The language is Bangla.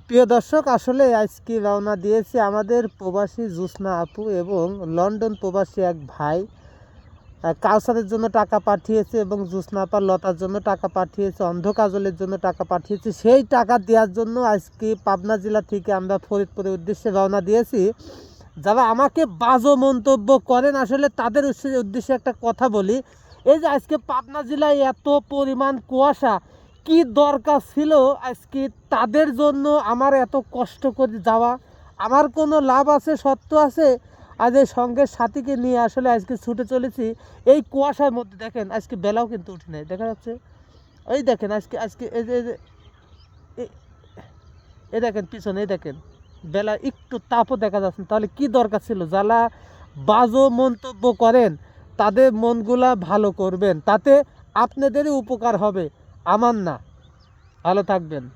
প্রিয় দর্শক, আসলে আজকে রওনা দিয়েছে আমাদের প্রবাসী জ্যোৎস্না আপু এবং লন্ডন প্রবাসী এক ভাই। কাউসারের জন্য টাকা পাঠিয়েছে এবং জ্যোৎস্না আপা লতার জন্য টাকা পাঠিয়েছে, অন্ধ কাজলের জন্য টাকা পাঠিয়েছে। সেই টাকা দেওয়ার জন্য আজকে পাবনা জেলা থেকে আমরা ফরিদপুরের উদ্দেশ্যে রওনা দিয়েছি। যারা আমাকে বাজে মন্তব্য করেন, আসলে তাদের উদ্দেশ্যে একটা কথা বলি। এই যে আজকে পাবনা জেলায় এত পরিমাণ কুয়াশা, কি দরকার ছিল আজকে তাদের জন্য আমার এত কষ্ট করে যাওয়া? আমার কোনো লাভ আছে, সত্য আছে? আজ এই সঙ্গের সাথীকে নিয়ে আসলে আজকে ছুটে চলেছি এই কুয়াশার মধ্যে। দেখেন আজকে বেলাও কিন্তু উঠে নেই, দেখা যাচ্ছে। এই দেখেন আজকে আজকে এই যে এই- এই দেখেন পিছনে, এই দেখেন বেলা একটু তাপও দেখা যাচ্ছে না। তাহলে কি দরকার ছিল? যারা বাজে মন্তব্য করেন তাদের মনগুলা ভালো করবেন, তাতে আপনাদেরই উপকার হবে, আমার না। ভালো থাকবেন।